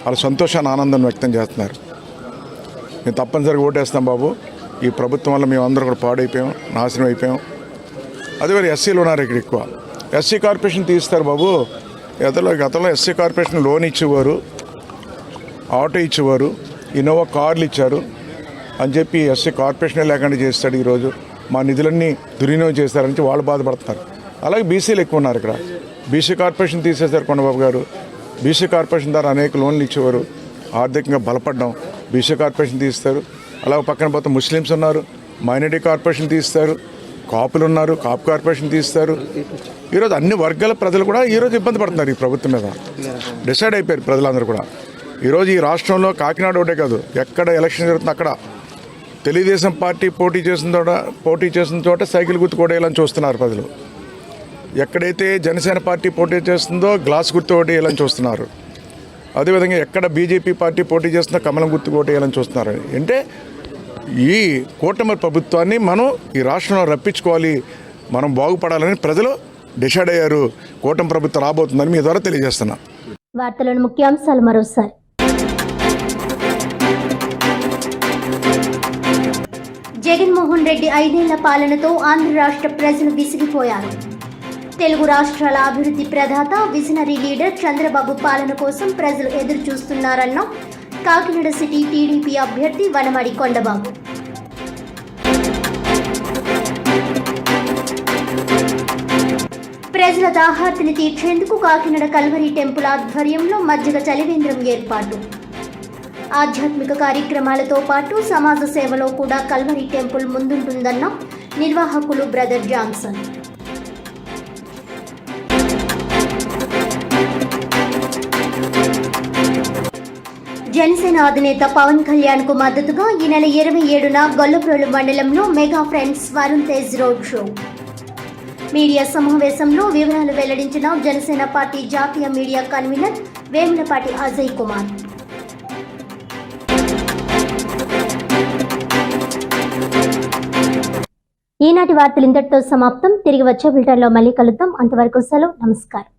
వాళ్ళ సంతోషాన్ని, ఆనందాన్ని వ్యక్తం చేస్తున్నారు. మేము తప్పనిసరిగా ఓటేస్తాం బాబు, ఈ ప్రభుత్వం వల్ల మేము అందరం కూడా పాడైపోయాం, నాశనం అయిపోయాం. అదే మరి ఎస్సీలు ఉన్నారు ఇక్కడ ఎక్కువ, ఎస్సీ కార్పొరేషన్ తీస్తారు బాబు. గతంలో ఎస్సీ కార్పొరేషన్ లోన్ ఇచ్చేవారు, ఆటో ఇచ్చేవారు, ఇన్నోవా కార్లు ఇచ్చారు అని చెప్పి ఎస్సీ కార్పొరేషనే లేకుండా చేస్తాడు. ఈరోజు మా నిధులన్నీ దుర్వినియోగం చేస్తారని వాళ్ళు బాధపడుతున్నారు. అలాగే బీసీలు ఎక్కువ ఉన్నారు ఇక్కడ. బీసీ కార్పొరేషన్ తీసేశారు కొండబాబు గారు. బీసీ కార్పొరేషన్ ద్వారా అనేక లోన్లు ఇచ్చేవారు, ఆర్థికంగా బలపడ్డాం. బీసీ కార్పొరేషన్ తీస్తారు. అలాగే పక్కన పోతే ముస్లిమ్స్ ఉన్నారు, మైనారిటీ కార్పొరేషన్ తీస్తారు, కాపులు ఉన్నారు, కాపు కార్పొరేషన్ తీస్తారు. ఈరోజు అన్ని వర్గాల ప్రజలు కూడా ఈరోజు ఇబ్బంది పడుతున్నారు ఈ ప్రభుత్వం మీద. డిసైడ్ అయిపోయారు ప్రజలందరూ కూడా. ఈరోజు ఈ రాష్ట్రంలో కాకినాడ ఒకటే కాదు, ఎక్కడ ఎలక్షన్ జరుగుతుంది అక్కడ తెలుగుదేశం పార్టీ పోటీ చేసిన చోట సైకిల్ గుర్తు కొట్టేయాలని చూస్తున్నారు ప్రజలు. ఎక్కడైతే జనసేన పార్టీ పోటీ చేస్తుందో గ్లాస్ గుర్తు కొట్టేయాలని చూస్తున్నారు. అదేవిధంగా ఎక్కడ బీజేపీ పార్టీ పోటీ చేస్తుందో కమలం గుర్తు కొట్టేయాలని చూస్తున్నారు. అంటే ఈ కూటమి ప్రభుత్వాన్ని మనం ఈ రాష్ట్రంలో రప్పించుకోవాలి, మనం బాగుపడాలని ప్రజలు డిసైడ్ అయ్యారు. కూటమి ప్రభుత్వం రాబోతుందని మీ ద్వారా తెలియజేస్తున్నా. వార్తలోని ముఖ్యాంశాలు మరోసారి. జగన్మోహన్ రెడ్డి 5 ఏళ్ల పాలనతో ఆంధ్ర రాష్ట్ర ప్రజలు విసిగిపోయారు. తెలుగు రాష్ట్రాల అభివృద్ధి ప్రదాత, విజనరీ లీడర్ చంద్రబాబు పాలన కోసం ప్రజలు ఎదురు చూస్తున్నారన్న కాకినాడ సిటీ టీడీపీ అభ్యర్థి వనమాడి కొండబాబు. ప్రజల దాహార్తిని తీర్చేందుకు కాకినాడ కల్వరి టెంపుల్ ఆధ్వర్యంలో మజ్జిగ చలివేంద్రం ఏర్పాటు. ఆధ్యాత్మిక కార్యక్రమాలతో పాటు సమాజ సేవలో కూడా కల్వరి టెంపుల్ ముందుంటుందన్న నిర్వాహకులు బ్రదర్ జాన్సన్. జనసేన అధినేత పవన్ కళ్యాణ్ కు మద్దతుగా ఈ నెల 27న గొల్లప్రోలు మండలంలో mega friends Varun Tej road show. Media సమావేశంలో వివరాలు వెల్లడించిన జనసేన పార్టీ జాతీయ మీడియా కన్వీనర్ వేములపాటి అజయ్ కుమార్. ఈనాటి వార్తలు ఇంతటితో సమాప్తం. తిరిగి వచ్చే బులెటిన్లో మళ్ళీ కలుద్దాం. అంతవరకు సెలవు. నమస్కారం.